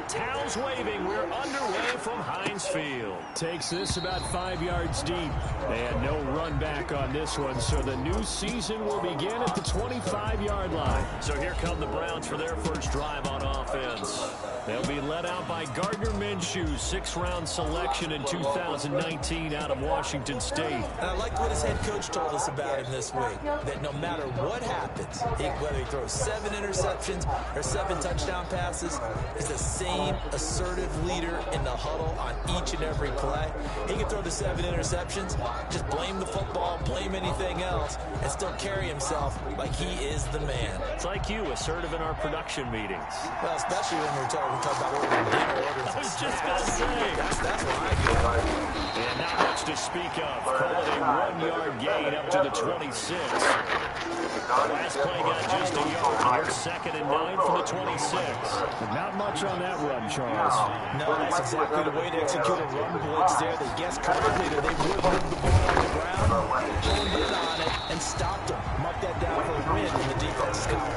with towels waving, we're underway from Heinz Field. Takes this about 5 yards deep. They had no run back on this one, so the new season will begin at the 25-yard line. So here come the Browns for their first drive on offense. They'll be led out by Gardner Minshew, 6th-round selection in 2019 out of Washington State. And I liked what his head coach told us about him this week, that no matter what happens, whether he throws 7 interceptions or 7 touchdown passes, he's the same assertive leader in the huddle on each and every play. He can throw the 7 interceptions, just blame the football, blame anything else, and still carry himself like he is the man. It's like you, assertive in our production meetings. Well, especially when we're talking about ordering dinner, ordering I was just going to say. That's what I do. And not much to speak of. Call it a 1-yard gain up to the 26. Last play got just a yard. Here's 2nd and 9 for the 26. Not much on that run, Charles. No, that's exactly the way to execute a run blitz there. They guessed correctly that they would move the ball on the ground, honed in on it, and stopped them. Mark that down for a win in the defense column.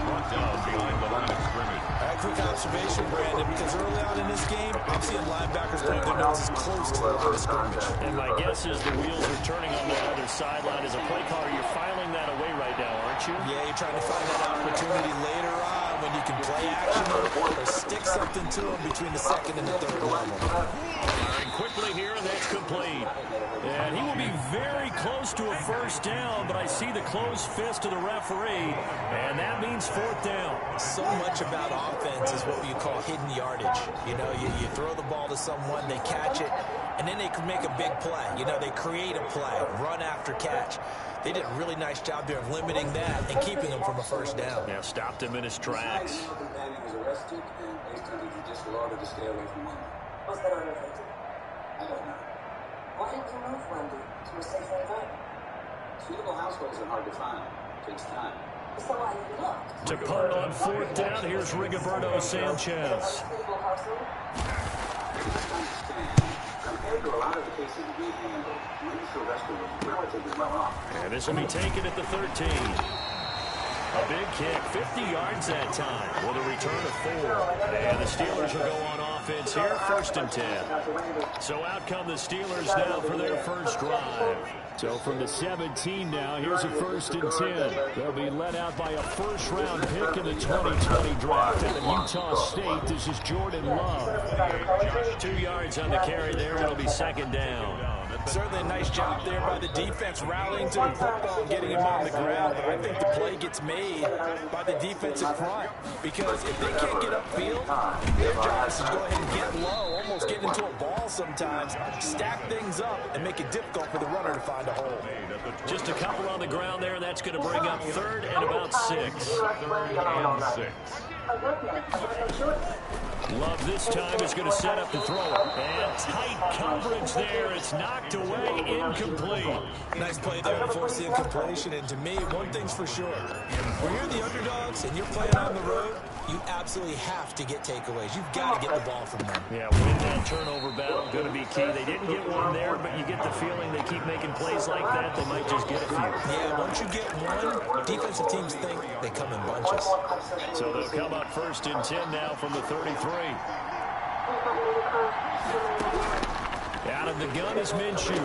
Brought down behind the line of scrimmage. Quick observation, Brandon, because early on in this game, I'm seeing linebackers putting their noses close to the line of scrimmage. And my guess is the wheels are turning on the other sideline. As a play caller, you're filing that away right now, aren't you? Yeah, you're trying to find that opportunity later on when you can play action or stick something to them between the 2nd and the 3rd level. Firing quickly here, and that's complete. And he will be very close to a first down, but I see the closed fist of the referee, and that means 4th down. So much about offense is what you call hidden yardage. You know, you throw the ball to someone, they catch it, and then they can make a big play. You know, they create a play, run after catch. They did a really nice job there of limiting that and keeping him from a first down. Yeah, stopped him in his tracks. He was arrested and placed under judicial order to stay away from London. Was that unrelated? I don't know. Why didn't you move Wendy to a safer environment? Suitable households are hard to find. It takes time. So I looked. To punt on 4th down, here's Rigoberto Sanchez. Compared to a lot of the cases we handled, Wendy Sylvester was relatively well off. And this will be taken at the 13. A big kick, 50 yards that time with a return of 4. And the Steelers will go on offense here, 1st and 10. So out come the Steelers now for their first drive. So from the 17 now, here's a 1st and 10. They'll be led out by a 1st-round pick in the 2020 draft out of Utah State. This is Jordan Love. 2 yards on the carry there. It'll be 2nd down. Certainly a nice job there by the defense rallying to the football and getting him on the ground. But I think the play gets made by the defensive front, because if they can't get upfield, their job is to go ahead and get low, almost get into a ball sometimes, stack things up, and make it difficult for the runner to find a hole. Just a couple on the ground there. That's going to bring up 3rd and about 6. Love this time is going to set up the throw. And tight coverage there. It's knocked away, incomplete. Nice play there to force the incompletion. And to me, one thing's for sure. When you're the underdogs and you're playing on the road, you absolutely have to get takeaways. You've got to get the ball from them. Yeah, win that turnover battle. Going to be key. They didn't get one there, but you get the feeling they keep making plays like that. They might just get a few. Yeah, once you get one, defensive teams think they come in bunches. So they'll come up 1st and 10 now from the 33. Out of the gun is Minshew.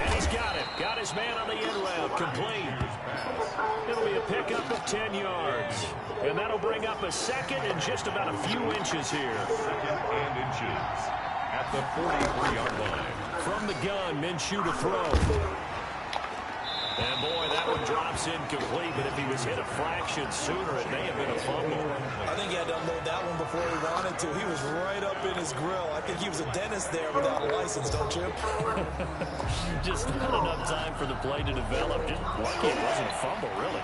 And he's got it. Got his man on the end route. Complete. It'll be a pickup of 10 yards. And that'll bring up a 2nd and just about a few inches here. 2nd and inches at the 43-yard line. From the gun, Minshew to throw. And boy, that one drops incomplete, but if he was hit a fraction sooner, it may have been a fumble. I think he had to unload that one before he wanted to. He was right up in his grill. I think he was a dentist there without a license, don't you? Just not enough time for the play to develop. Just lucky it wasn't a fumble, really.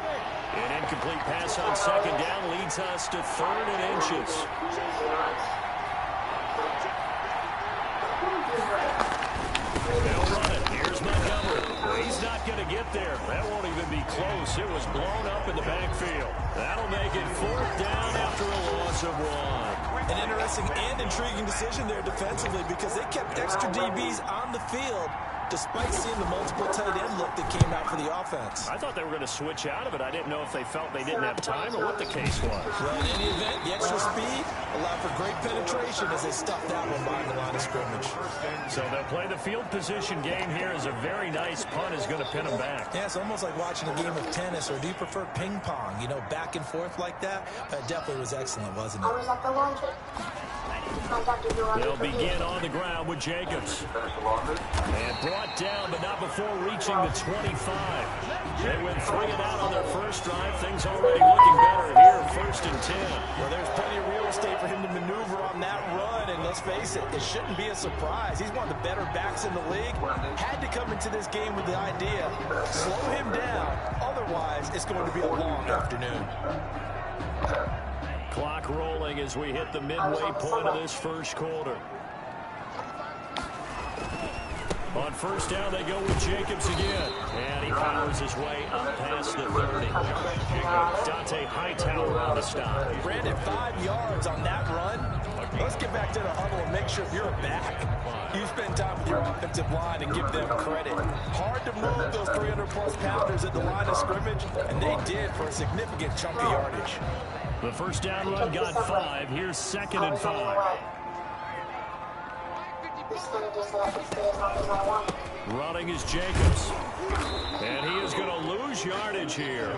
An incomplete pass on 2nd down leads us to 3rd and inches. They'll run it. Here's Montgomery. He's not going to get there. That won't even be close. It was blown up in the backfield. That'll make it 4th down after a loss of 1. An interesting and intriguing decision there defensively, because they kept extra DBs on the field despite seeing the multiple tight end look that came out for the offense. I thought they were going to switch out of it. I didn't know if they felt they didn't have time or what the case was. Well, in any event, the extra speed allowed for great penetration as they stuffed that one behind the line of scrimmage. So they'll play the field position game here as a very nice punt is going to pin them back. Yeah, it's almost like watching a game of tennis, or do you prefer ping pong? You know, back and forth like that? That definitely was excellent, wasn't it? I was at the laundry. Contacted you on They'll the begin on the ground with Jacobs. And brought down, but not before reaching the 25. They went 3 and out on their first drive. Things already looking better here, 1st and 10. Well, there's plenty of real estate for him to maneuver on that run, and let's face it, it shouldn't be a surprise. He's one of the better backs in the league. Had to come into this game with the idea, slow him down. Otherwise, it's going to be a long afternoon. Clock rolling as we hit the midway point of this first quarter. On first down, they go with Jacobs again. And he powers his way up past the 30. Dante Hightower on the stop. Brandon, 5 yards on that run. Let's get back to the huddle and make sure you're back. You spend time with your offensive line and give them credit. Hard to move those 300-plus pounders at the line of scrimmage, and they did for a significant chunk of yardage. The first down run got 5. Here's 2nd and 5. Running is Jacobs. And he is going to lose yardage here.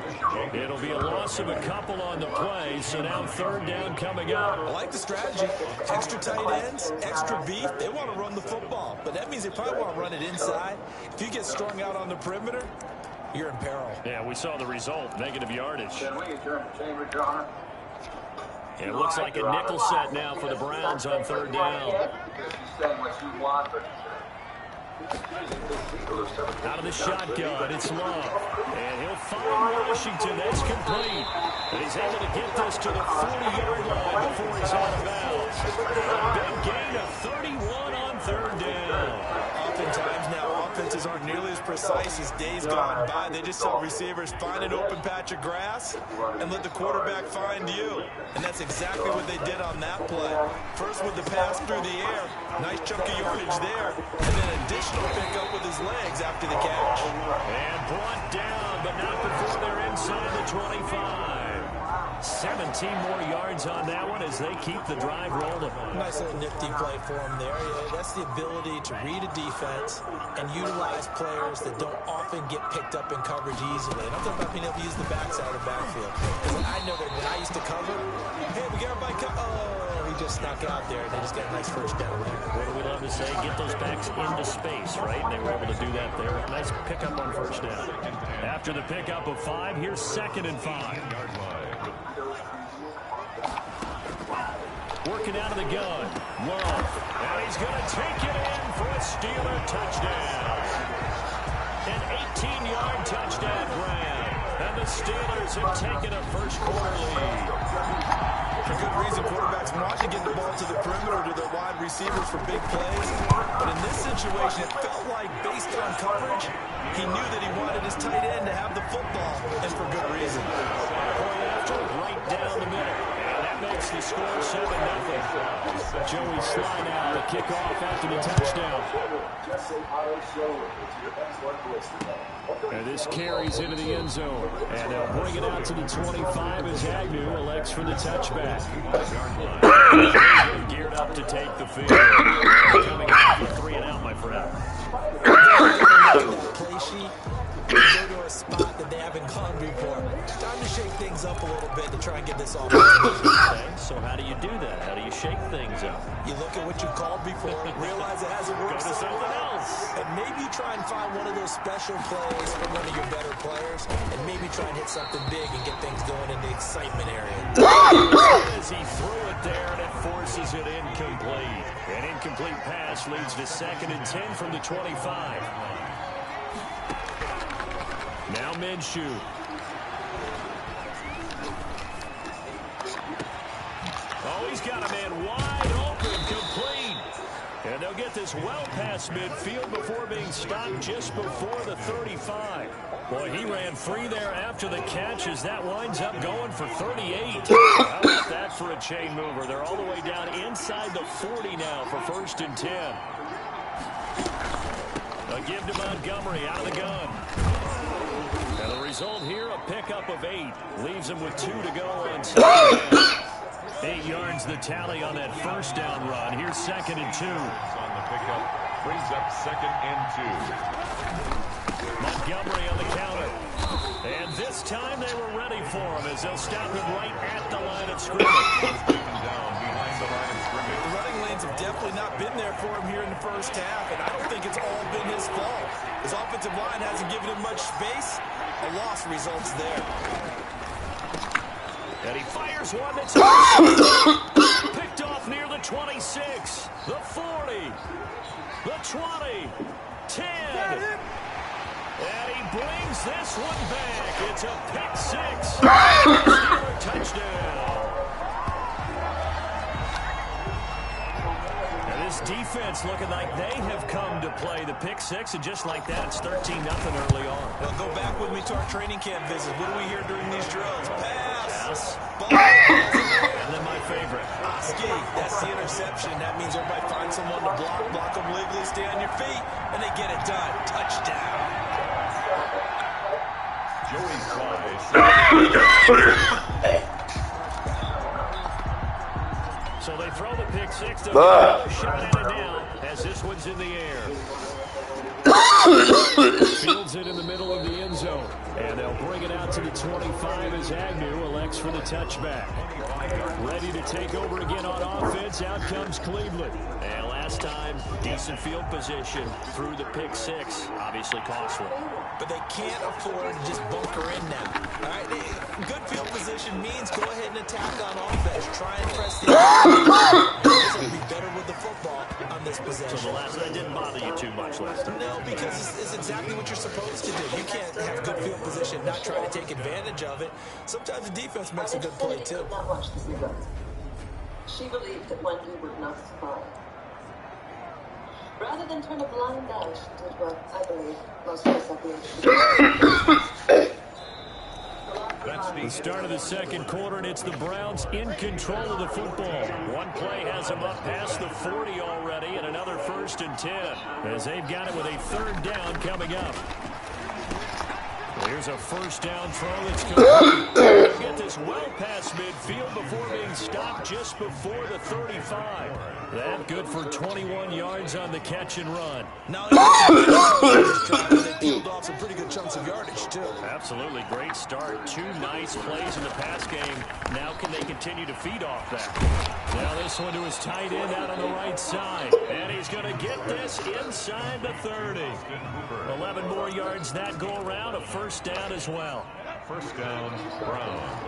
It'll be a loss of a couple on the play, so now 3rd down coming up. I like the strategy. Extra tight ends, extra beef. They want to run the football, but that means they probably want to run it inside. If you get strung out on the perimeter, you're in peril. Yeah, we saw the result, negative yardage. It looks like a nickel set now for the Browns on 3rd down. Out of the shotgun, it's Love. And he'll find Washington. That's complete. And he's able to get this to the 40-yard line before he's out of bounds. A big gain of 31 on 3rd down. Oftentimes now, offenses aren't nearly as precise as days gone by. They just tell receivers, find an open patch of grass and let the quarterback find you. And that's exactly what they did on that play. First with the pass through the air. Nice chunk of yardage there. And then additional pickup with his legs after the catch. And brought down, but not before they're inside the 25. 17 more yards on that one as they keep the drive rolling. Nice little nifty play for him there. That's the ability to read a defense and utilize players that don't often get picked up in coverage easily. And I'm talking about being able to use the backside of the backfield. Because I know that when I used to cover, hey, we got everybody he just snuck out there, and they just got a nice first down there. What do we love to say? Get those backs into space, right? And they were able to do that there. Nice pickup on first down. After the pickup of 5, here's 2nd and 5. Working out of the gun. Love. And he's going to take it in for a Steeler touchdown. An 18-yard touchdown grab. And the Steelers have taken a first quarter lead. For good reason, quarterbacks want to get the ball to the perimeter to their wide receivers for big plays. But in this situation, it felt like, based on coverage, he knew that he wanted his tight end to have the football, and for good reason. Point after, right down the middle. And that makes the score 7-0. Joey Sly now to kick off after the touchdown. And this carries into the end zone. And they'll bring it out to the 25 as Agnew elects for the touchback. Geared up to take the field. Coming out for 3 and out, my friend. Play sheet. Go to a spot that they haven't gone before. Time to shake things up a little bit to try and get this off. Okay, so how do you do that? How do you shake things up? You look at what you called before, realize it hasn't worked. Go to something else. And maybe try and find one of those special plays from one of your better players, and maybe try and hit something big and get things going in the excitement area. As he threw it there, and it forces it incomplete. An incomplete pass leads to 2nd and 10 from the 25. Now Minshew. Oh, he's got a man wide open, complete. And they'll get this well past midfield before being stopped just before the 35. Boy, he ran free there after the catch as that winds up going for 38. How about that for a chain mover? They're all the way down inside the 40 now for 1st and 10. A give to Montgomery out of the gun. And the result here, a pickup of 8. Leaves him with 2 to go on 2nd down. 8 yards yards the tally on that first down run. Here's 2nd and 2. On the pickup, brings up 2nd and 2. Montgomery on the counter. And this time they were ready for him as they'll stop him right at the line of scrimmage. Taken down behind the line of scrimmage. The running lanes have definitely not been there for him here in the first half, and I don't think it's all been his fault. His offensive line hasn't given him much space. A loss results there. And he fires one that's picked off near the 26, the 40, the 20, 10. And he brings this one back. It's a pick 6. Steeler touchdown. And this defense looking like they have come to play the pick 6, and just like that, it's 13-0 early on. Now go back with me to our training camp visit. What do we hear during these drills? Pass. Ball. And then my favorite. Oski. That's the interception. That means everybody finds someone to block them legally, stay on your feet, and they get it done. Touchdown. Joey Slice. So they throw the pick 6 to another shot at it now as this one's in the air. Fields it in the middle of the end zone. And they'll bring it out to the 25 as Agnew elects for the touchback. Ready to take over again on offense. Out comes Cleveland. And last time, decent field position through the pick 6. Obviously costly. But they can't afford to just bunker in now. All right, good field position means go ahead and attack on offense. Try and press the will be better with the football on this possession. So the last that didn't bother you too much last time? No, because it's exactly what you're supposed to do. You can't have good field position, not try to take advantage of it. Sometimes the defense makes a good play, too. Did not watch this event. She believed that Wendy would not survive. Rather than turn a blind eye, she did what I believe most of us have been. That's The start of the second quarter, and it's the Browns in control of the football. One play has them up past the 40 already, and another 1st and 10 as they've got it with a 3rd down coming up. Here's a 1st down throw that's complete. They'll get this well past midfield before being stopped just before the 35. That good for 21 yards on the catch and run. Now they peeled off some pretty good chunks of yardage, too. Absolutely great start. 2 nice plays in the pass game. Now can they continue to feed off that? Now this one to his tight end out on the right side. And he's going to get this inside the 30. 11 more yards that go around. A 1st down as well. 1st down, Browns.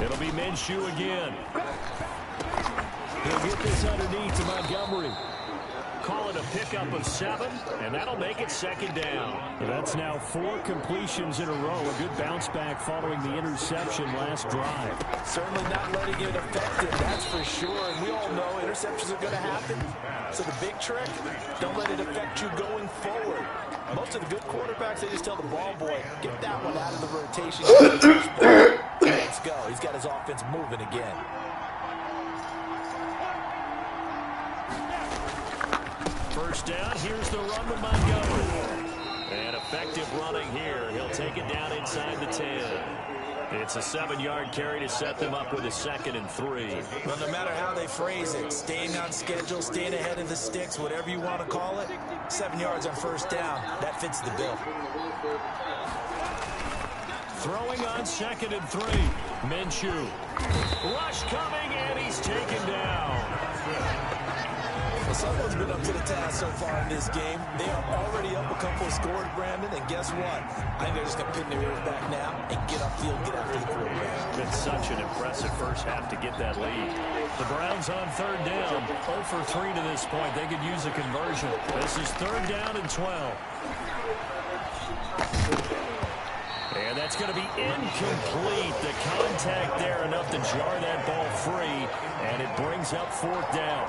It'll be Minshew again. He'll get this underneath to Montgomery. Call it a pickup of 7, and that'll make it 2nd down. That's now 4 completions in a row. A good bounce back following the interception last drive. Certainly not letting it affect him, that's for sure. And we all know interceptions are going to happen. So the big trick, don't let it affect you going forward. Most of the good quarterbacks, they just tell the ball boy, get that one out of the rotation. Let's go. He's got his offense moving again. First down, here's the run with Montgomery. And effective running here. He'll take it down inside the 10. It's a 7-yard carry to set them up with a 2nd and 3. Well, no matter how they phrase it, staying on schedule, staying ahead of the sticks, whatever you want to call it, 7 yards on 1st down, that fits the bill. Throwing on 2nd and 3. Minshew. Rush coming, and he's taken down. Well, someone's been up to the task so far in this game. They are already up a couple of scores, Brandon, and guess what? I think they're just going to pin their ears back now and get upfield, get after the quarterback. Been such an impressive first half to get that lead. The Browns on 3rd down, 0 for 3 to this point. They could use a conversion. This is 3rd down and 12. And that's going to be incomplete. The contact there enough to jar that ball free, and it brings up 4th down.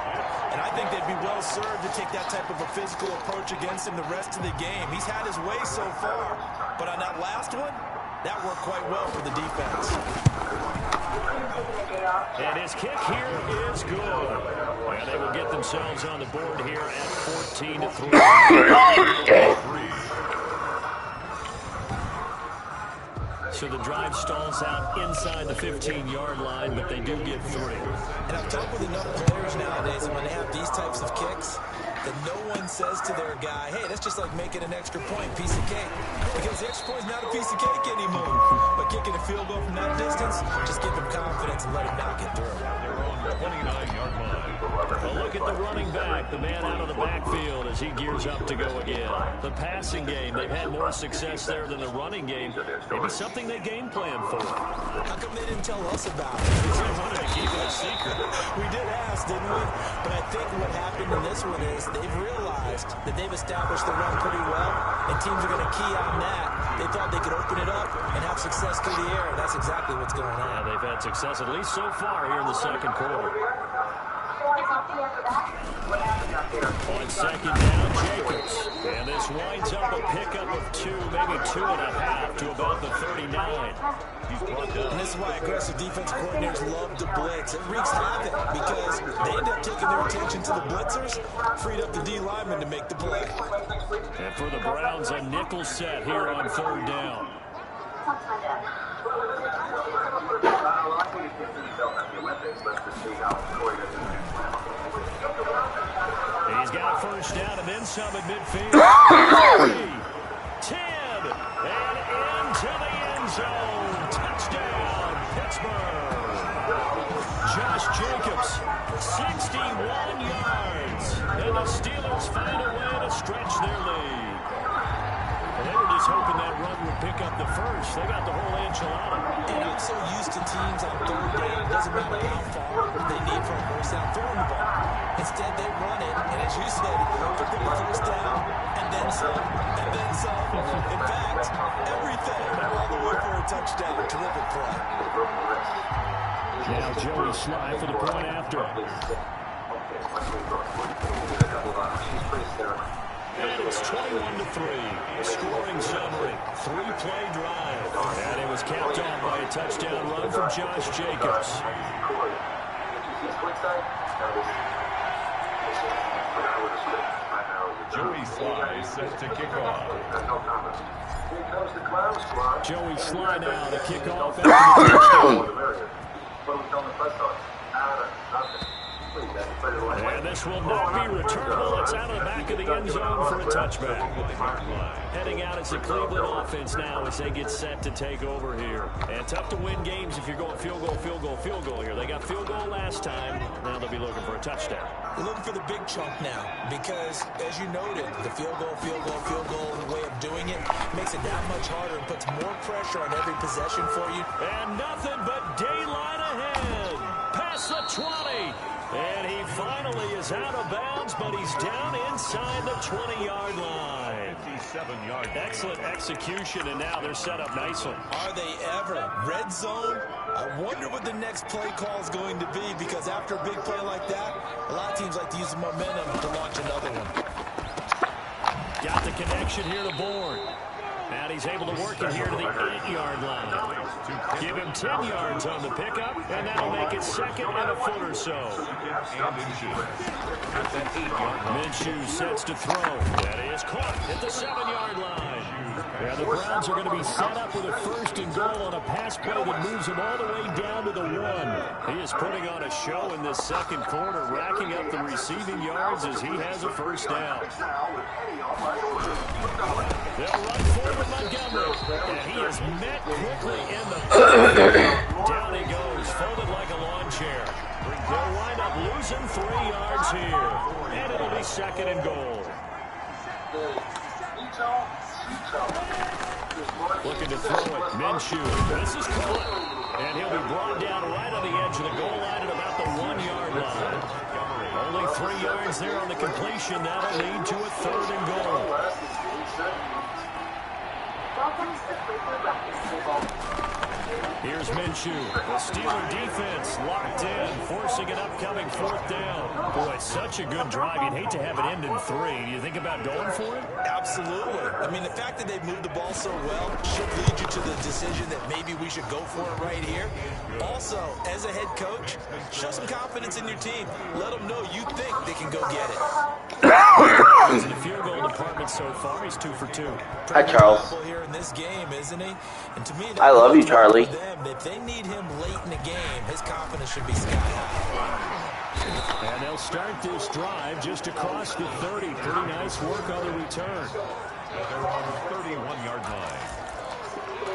And I think they'd be well served to take that type of a physical approach against him the rest of the game. He's had his way so far, but on that last one, that worked quite well for the defense. And his kick here is good. And they will get themselves on the board here at 14-3. so the drive stalls out inside the 15-yard line, but they do get 3. And I've talked with enough players nowadays, and when they have these types of kicks, that no one says to their guy, hey, that's just like making an extra point, piece of cake. Because the extra point is not a piece of cake anymore. But kicking a field goal from that distance, just give them confidence and let him knock it through. They're on the 29-yard line. A look at the running back, the man out of the backfield as he gears up to go again. The passing game, they've had more success there than the running game. Maybe something they game plan for. How come they didn't tell us about it? They wanted to keep it a secret. We did ask, didn't we? But I think what happened in this one is they've realized that they've established the run pretty well, and teams are going to key on that. They thought they could open it up and have success through the air, and that's exactly what's going on. Yeah, they've had success, at least so far, here in the second quarter. On second down, Jacobs. And this winds up a pickup of 2, maybe 2.5 to about the 39. He's brought down. And this is why aggressive defensive coordinators love to blitz. It wreaks havoc because they end up taking their attention to the blitzers, freed up the D lineman to make the play. And for the Browns, a nickel set here on third down. He's got a first down and then some at midfield. 10 and into the end zone. Touchdown, Pittsburgh. Josh Jacobs, 61 yards. And the Steelers find a way to stretch their lead. Well, they were just hoping that run would pick up the first. They got the whole enchilada. And I'm so used to teams on third down, doesn't matter how far they need for a first down, throwing the ball. Instead, they run it, and as you said, took them a first down, and then some, and then some. In fact, everything all the way for a touchdown. Terrific play. Now Joey Sly for the point after. And it's 21-3. Scoring summary. 3-play drive. And it was capped off by a touchdown run from Josh Jacobs. Joey Sly set to kick off. Joey Sly now to kick off after the touchdown. And this will not be returnable. It's out of the back of the end zone for a touchback. Heading out as the Cleveland offense now as they get set to take over here. And tough to win games if you're going field goal, field goal, field goal here. They got field goal last time. Now they'll be looking for a touchdown. They're looking for the big chunk now because, as you noted, the field goal way of doing it makes it that much harder and puts more pressure on every possession for you. And nothing but daylight ahead. Past the 20. And he finally is out of bounds, but he's down inside the 20-yard line. 57-yard. Excellent execution, and now they're set up nicely. Are they ever? Red zone? I wonder what the next play call is going to be, because after a big play like that, a lot of teams like to use the momentum to launch another one. Got the connection here to Bourne. And he's able to work it here to the 8-yard line. Give him 10 yards on the pickup, and that'll make it second and a foot or so. Minshew sets to throw. That is caught at the 7-yard line. Yeah, the Browns are going to be set up with a first and goal on a pass play that moves them all the way down to the 1. He is putting on a show in this second quarter, racking up the receiving yards as he has a first down. They'll run forward Montgomery, and he is met quickly in the down he goes, folded like a lawn chair. They'll wind up losing 3 yards here, and it'll be second and goal. Looking to throw it, Minshew. This is caught, and he'll be brought down right on the edge of the goal line at about the 1-yard line. Only 3 yards there on the completion. That'll lead to a third and goal. Welcome to the Cleveland Breakfast Table. Here's Minshew. The Steeler defense locked in, forcing an upcoming 4th down. Boy, such a good drive. You'd hate to have it end in 3. Do you think about going for it? Absolutely. I mean, the fact that they've moved the ball so well should lead you to the decision that maybe we should go for it right here. Also, as a head coach, show some confidence in your team. Let them know you think they can go get it. In the field goal department so far, he's 2 for 2. Hi, Charles. Here in this game, isn't he? And to me, I love you, Charlie. If they need him late in the game, his confidence should be sky high. And they'll start this drive just across the 30. Pretty nice work on the return. They're on the 31-yard line.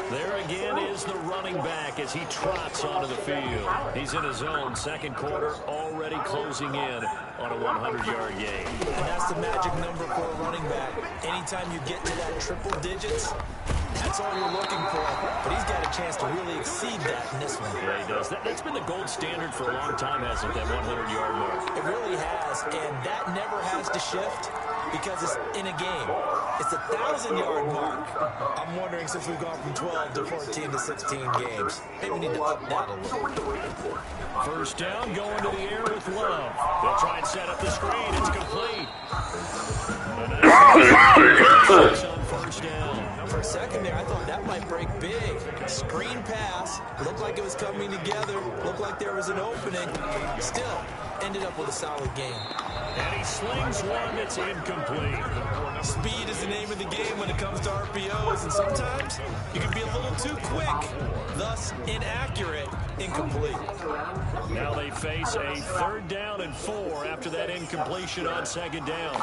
There again is the running back as he trots onto the field. He's in his own second quarter, already closing in on a 100-yard gain. And that's the magic number for a running back. Anytime you get to that triple digits, that's all you're looking for. But he's got a chance to really exceed that in this one. Yeah, he does. That's been the gold standard for a long time, hasn't it, that 100-yard mark? It really has, and that never has to shift because it's in a game. It's a 1,000-yard mark. I'm wondering, since we've gone from 12 to 14 to 16 games, maybe we need to up that a little. First down, going to the air with Love. They'll try and set up the screen. It's complete. On first down. For a second there, I thought that might break big. Screen pass. Looked like it was coming together. Looked like there was an opening. Still, ended up with a solid game. And he slings one that's incomplete. Speed is the name of the game when it comes to RPOs, and sometimes you can be a little too quick, thus inaccurate, incomplete. Now they face a 3rd down and 4 after that incompletion on 2nd down.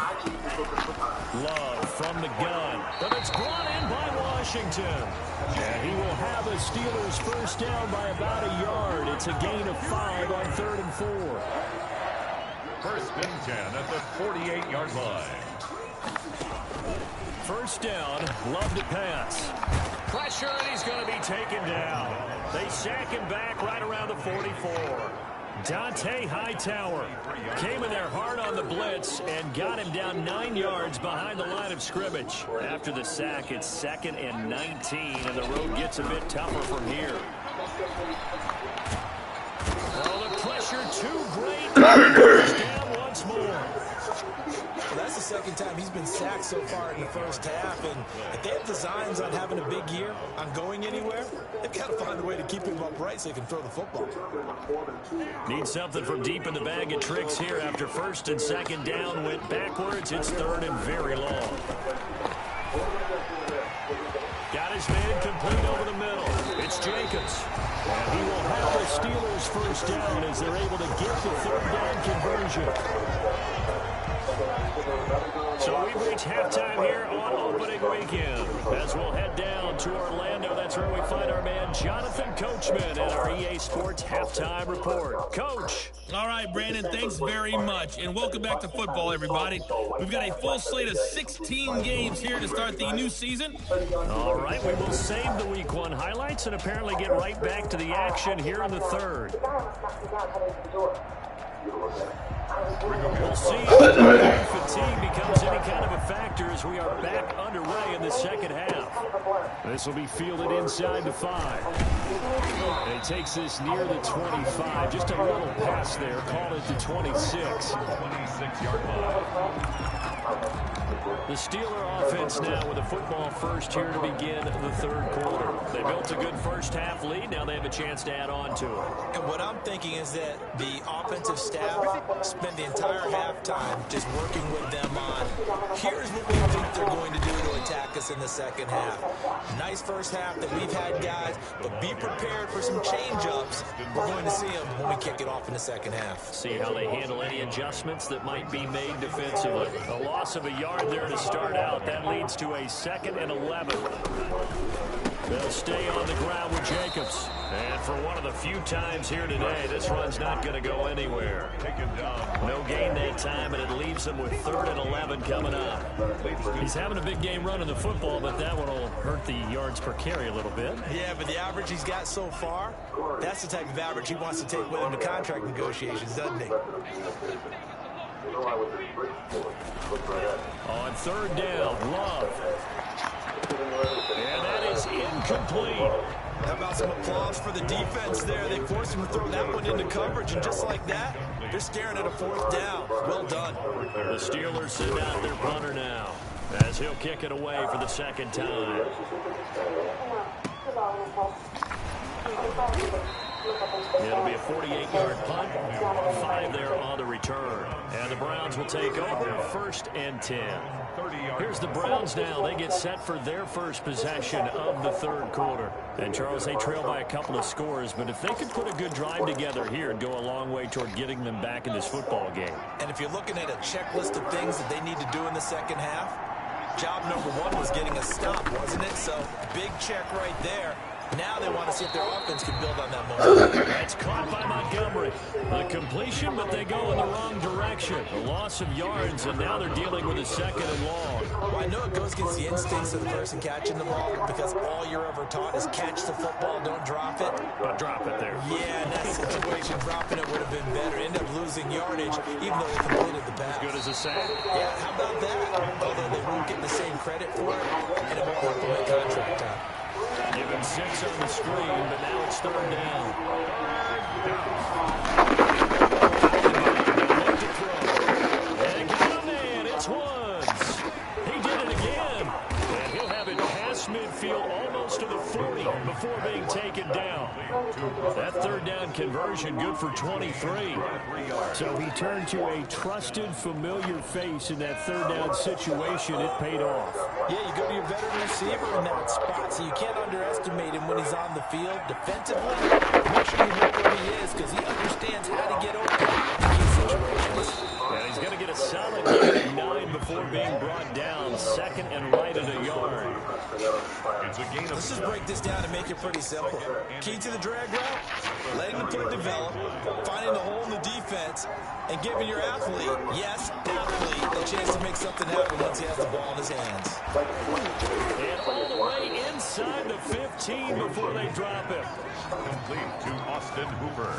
Love from the gun, but it's brought in by Washington. And he will have the Steelers first down by about a yard. It's a gain of 5 on 3rd and 4. First and 10 at the 48-yard line. First down, Love to pass. Pressure, and he's going to be taken down. They sack him back right around the 44. Dante Hightower came in there hard on the blitz and got him down 9 yards behind the line of scrimmage. After the sack, it's 2nd and 19, and the road gets a bit tougher from here. Oh, the pressure too great. First down once more. Well, that's the second time he's been sacked so far in the first half, and if they have designs on having a big year, on going anywhere, they've got to find a way to keep him upright so he can throw the football. Need something from deep in the bag of tricks here after 1st and 2nd down went backwards. It's 3rd and very long. Got his man complete over the middle. It's Jacobs. And he will have the Steelers first down as they're able to get the 3rd down conversion. So we've reached halftime here on opening weekend. As we'll head down to Orlando, that's where we find our man Jonathan Coachman at our EA Sports Halftime Report. Coach. All right, Brandon, thanks very much. And welcome back to football, everybody. We've got a full slate of 16 games here to start the new season. All right, we will save the Week 1 highlights and apparently get right back to the action here in the 3rd. We'll see if fatigue becomes any kind of a factor as we are back underway in the 2nd half. This will be fielded inside the 5. And he takes this near the 25. Just a little pass there. Call it the 26. 26-yard line. The Steeler offense now with a football first here to begin the 3rd quarter. They built a good first half lead. Now they have a chance to add on to it. And what I'm thinking is that the offensive staff spent the entire halftime just working with them on, here's what we think they're going to do to attack us in the 2nd half. Nice first half that we've had, guys, but be prepared for some change-ups. We're going to see them when we kick it off in the 2nd half. See how they handle any adjustments that might be made defensively. A loss of a yard there to start out. That leads to a 2nd and 11. They'll stay on the ground with Jacobs. And for one of the few times here today, this run's not going to go anywhere. Taken down. No gain that time, and it leaves them with 3rd and 11 coming up. He's having a big game running the football, but that one will hurt the yards per carry a little bit. Yeah, but the average he's got so far, that's the type of average he wants to take with him to contract negotiations, doesn't he? On 3rd down, Love. And that is is incomplete. How about some applause for the defense there? They forced him to throw that one into coverage, and just like that, they're staring at a 4th down. Well done. The Steelers send out their punter now, as he'll kick it away for the 2nd time. It'll be a 48-yard punt, 5 there on the return. And the Browns will take over 1st and 10. Here's the Browns now. They get set for their first possession of the 3rd quarter. And, Charles, they trail by a couple of scores, but if they could put a good drive together here, it'd go a long way toward getting them back in this football game. And if you're looking at a checklist of things that they need to do in the 2nd half, job number 1 was getting a stop, wasn't it? So, big check right there. Now they want to see if their offense can build on that momentum. That's caught by Montgomery. The completion, but they go in the wrong direction. A loss of yards, and now they're dealing with a 2nd and long. Well, I know it goes against the instincts of the person catching the ball because all you're ever taught is catch the football, don't drop it. But drop it there. Yeah, in that situation, dropping it would have been better. End up losing yardage, even though they completed the pass. As good as a sack. Yeah, how about that? Although they won't get the same credit for it, and it won't implement contract time. Give him 6 on the screen, but now it's 3rd down. Look to throw. And got a man. It's Woods. He did it again. And he'll have it past midfield almost to the 40 before being taken down. That 3rd down conversion good for 23. So he turned to a trusted, familiar face in that 3rd down situation. It paid off. Yeah, you go to your veteran receiver in that spot, so you can't underestimate him when he's on the field. Defensively, make sure you look where he is because he understands how to get open in key situations. And he's going to get a solid gain of 9 before being brought down. 2nd and right at a yard. It's a gain of Let's just break this down and make it pretty simple. Key to the drag route, letting the play develop, finding the hole in the defense, and giving your athlete, yes, athlete, a chance to make something happen once he has the ball in his hands. And all the way inside the 15 before they drop him. complete to Austin Hooper.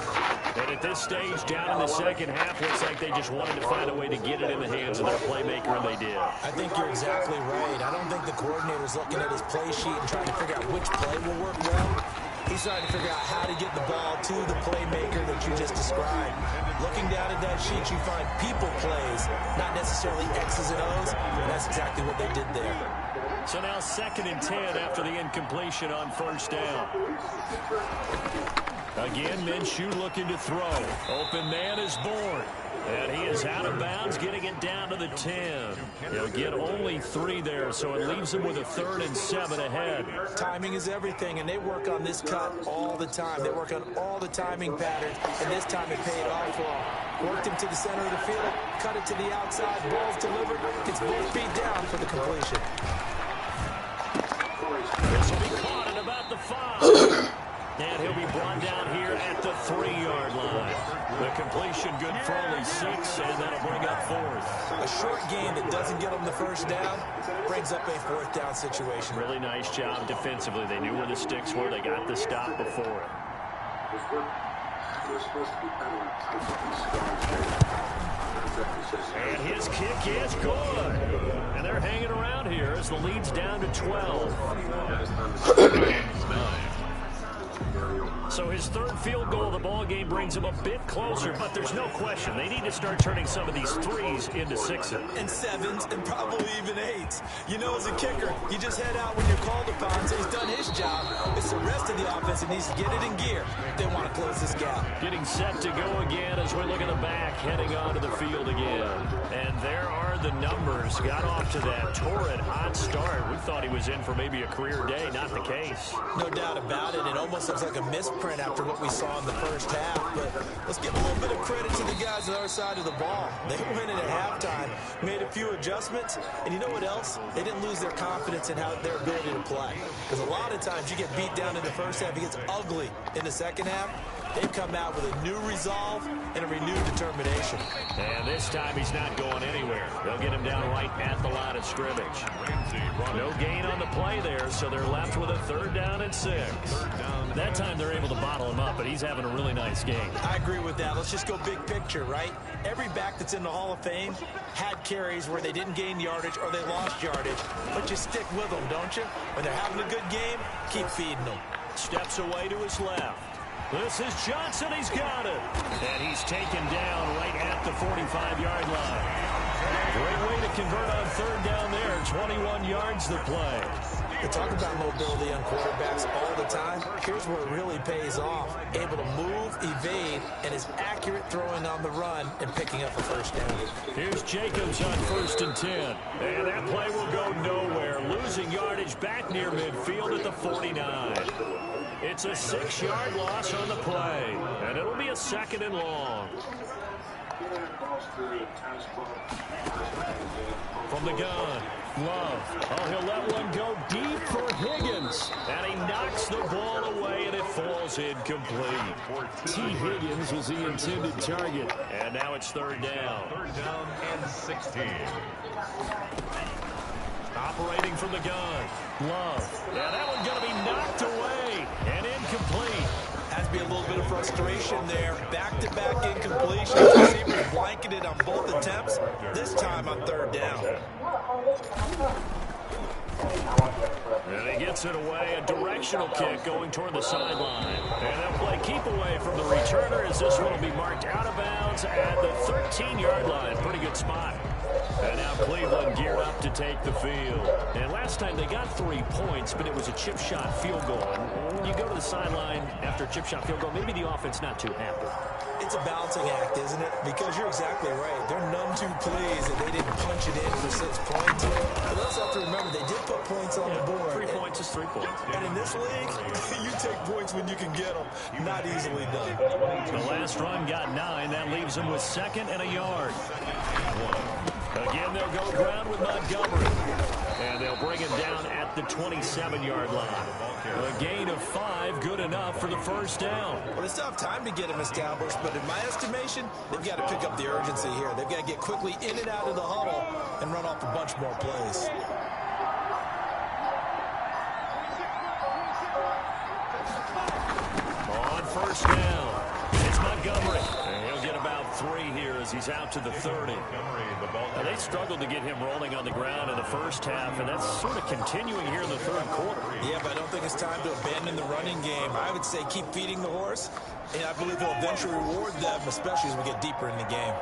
And at this stage, down in the 2nd half, looks like they just wanted to find a way to get it in the hands of their playmaker, and they did. I think you're exactly right. I don't think the coordinator's looking at his play sheet and trying to figure out which play will work well. He's trying to figure out how to get the ball to the playmaker that you just described. Looking down at that sheet, you find people plays, not necessarily X's and O's, and that's exactly what they did there. So now 2nd and 10 after the incompletion on 1st down. Again, Minshew looking to throw. Open man is born. And he is out of bounds, getting it down to the 10. He'll get only 3 there, so it leaves him with a 3rd and 7 ahead. Timing is everything, and they work on this cut all the time. They work on all the timing patterns, and this time it paid off for him. Worked him to the center of the field, cut it to the outside, ball's delivered, gets both feet down for the completion. This will be caught at about the 5. And he'll be brought down here at the 3-yard line. The completion good for only 6, and that'll bring up 4th. A short gain that doesn't get them the 1st down brings up a 4th down situation. Really nice job defensively. They knew where the sticks were. They got the stop before it. And his kick is good. And they're hanging around here as the lead's down to 12. So his 3rd field goal of the ball game brings him a bit closer, but there's no question they need to start turning some of these 3s into 6s. And 7s, and probably even 8s. You know, as a kicker, you just head out when you're called upon, so he's done his job. It's the rest of the offense that needs to get it in gear if they want to close this gap. Getting set to go again as we look at the back, heading onto the field again. And there are the numbers. Got off to that torrid hot start. We thought he was in for maybe a career day. Not the case. No doubt about it. It almost looks like a misprint after what we saw in the 1st half. But let's give a little bit of credit to the guys on the other side of the ball. They went in at halftime, made a few adjustments, and you know what else? They didn't lose their confidence in their ability to play. Because a lot of times you get beat down in the 1st half, it gets ugly in the 2nd half. They've come out with a new resolve and a renewed determination. And this time he's not going anywhere. They'll get him down right at the line of scrimmage. No gain on the play there, so they're left with a 3rd down and 6. That time they're able to bottle him up, but he's having a really nice game. I agree with that. Let's just go big picture, right? Every back that's in the Hall of Fame had carries where they didn't gain yardage or they lost yardage, but you stick with them, don't you? When they're having a good game, keep feeding them. Steps away to his left. This is Johnson. He's got it. And he's taken down right at the 45-yard line. Great way to convert on 3rd down there. 21 yards the play. We talk about mobility on quarterbacks all the time. Here's where it really pays off. Able to move, evade, and is accurate throwing on the run and picking up a 1st down. Here's Jacobs on 1st and 10. And that play will go nowhere. Losing yardage back near midfield at the 49. It's a 6-yard loss on the play. And it'll be a 2nd and long. From the gun, Love. Oh, he'll let one go deep for Higgins. And he knocks the ball away, and it falls incomplete. T. Higgins was the intended target. And now it's 3rd down. 3rd down and 16. Operating from the gun, Love. Now that one's going to be knocked away and incomplete. Has to be a little bit of frustration there. Back-to-back incompletions. Receivers blanketed on both attempts. This time on 3rd down. And he gets it away. A directional kick going toward the sideline. And they'll play keep away from the returner as this one will be marked out of bounds at the 13-yard line. Pretty good spot. And now Cleveland geared up to take the field. And last time they got 3 points, but it was a chip shot field goal. And when you go to the sideline after a chip shot field goal, maybe the offense not too happy. It's a balancing act, isn't it? Because you're exactly right. They're none too pleased that they didn't punch it in for 6 points. But they also have to remember they did put points on the board. 3 points is 3 points. And in this league, you take points when you can get them. Not easily done. The last run got 9. That leaves them with 2nd and a yard. Again, they'll go ground with Montgomery. And they'll bring him down at the 27-yard line. A gain of 5, good enough for the 1st down. Well, they still have time to get him established, but in my estimation, they've got to pick up the urgency here. They've got to get quickly in and out of the huddle and run off a bunch more plays. On 1st down, it's Montgomery. And he'll get about 3 here as he's out to the 30. Now, they struggled to get him rolling on the ground in the 1st half, and that's sort of continuing here in the 3rd quarter. Yeah, but I don't think it's time to abandon the running game. I would say keep feeding the horse, and I believe he'll eventually reward them, especially as we get deeper in the game.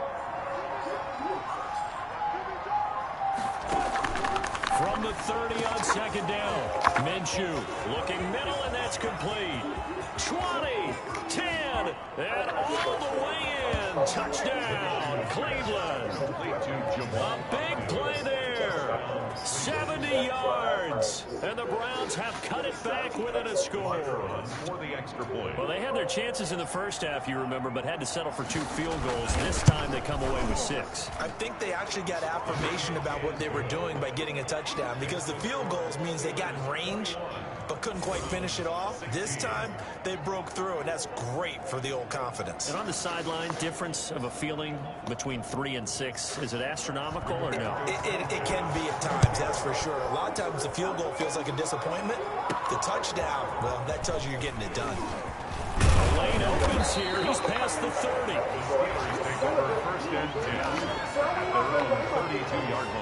From the 30 on 2nd down, Minshew looking middle, and that's complete. 20, 10, and all the way in. Touchdown, Cleveland. A big play there. 70 yards. And the Browns have cut it back within a score. For the extra point. Well, they had their chances in the 1st half, you remember, but had to settle for 2 field goals. This time they come away with 6. I think they actually got affirmation about what they were doing by getting a touchdown, because the field goals means they got in range but couldn't quite finish it off. This time, they broke through, and that's great for the old confidence. And on the sideline, difference of a feeling between 3 and 6, is it astronomical or no? It can be at times, that's for sure. A lot of times the field goal feels like a disappointment. The touchdown, well, that tells you you're getting it done. The lane opens here. He's past the 30. Steelers take over 1st and 10 at their own 32-yard line.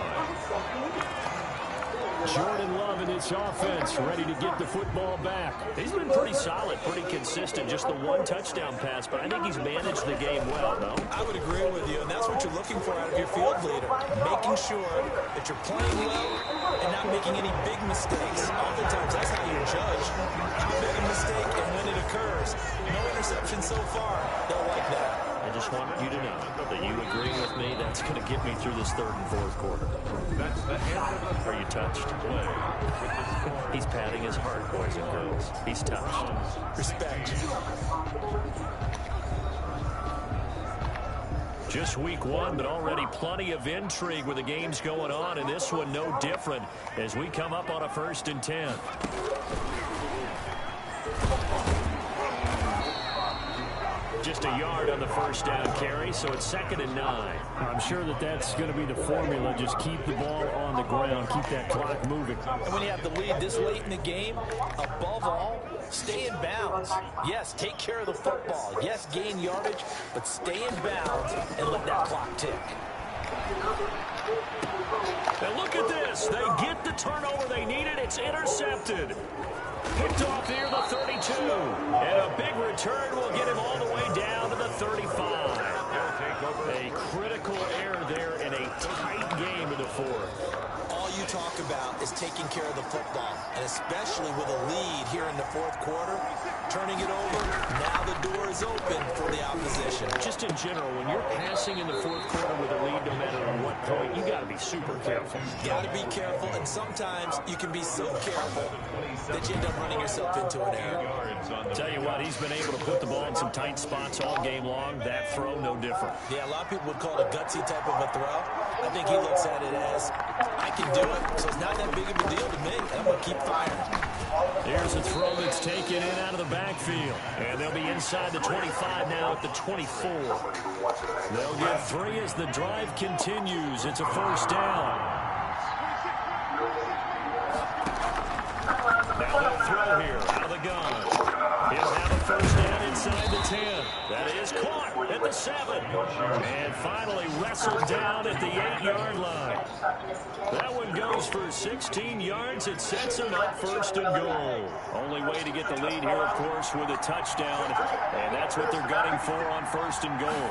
Jordan Love and his offense ready to get the football back. He's been pretty solid, pretty consistent. Just the 1 touchdown pass, but I think he's managed the game well, no? I would agree with you, and that's what you're looking for out of your field leader. Making sure that you're playing well and not making any big mistakes. Oftentimes, that's how you judge how big a mistake and when it occurs. No interception so far. They'll like that. I just want you to know that you agree with me. That's going to get me through this 3rd and 4th quarter. That's the end of the Are you touched? play. He's patting his heart, boys and girls. He's touched. Respect. Just week 1, but already plenty of intrigue with the games going on, and this one no different as we come up on a 1st and 10. just a yard on the first down carry, so it's 2nd and 9. I'm sure that that's going to be the formula. Just keep the ball on the ground, keep that clock moving. And when you have the lead this late in the game, above all, stay in bounds. Yes, take care of the football. Yes, gain yardage, but stay in bounds and let that clock tick. And look at this. They get the turnover they needed. It's intercepted. Picked off near the 32. And a big return will get him all the way down to the 35. A critical error there in a tight game in the fourth. All you talk about is taking care of the football, and especially with a lead here in the fourth quarter, turning it over, now the door is open for the opposition. Just in general, when you're passing in the fourth quarter with a lead, no matter at what point, you got to be super careful. Got to be careful, and sometimes you can be so careful that you end up running yourself into an error. Tell you what, he's been able to put the ball in some tight spots all game long. That throw, no different. Yeah, a lot of people would call it a gutsy type of a throw. I think he looks at it as, I can do it, so it's not that big of a deal to me, and I'm going to keep firing. Here's a throw that's taken in out of the backfield. And they'll be inside the 25 now at the 24. They'll get 3 as the drive continues. It's a first down. Now they'll throw here out of the gun. He'll have a first down inside the 10. That is caught at the 7. And finally wrestled down at the 8-yard line. That one goes for 16 yards. It sets him up 1st and goal. Only way to get the lead here, of course, with a touchdown. And that's what they're gunning for on 1st and goal.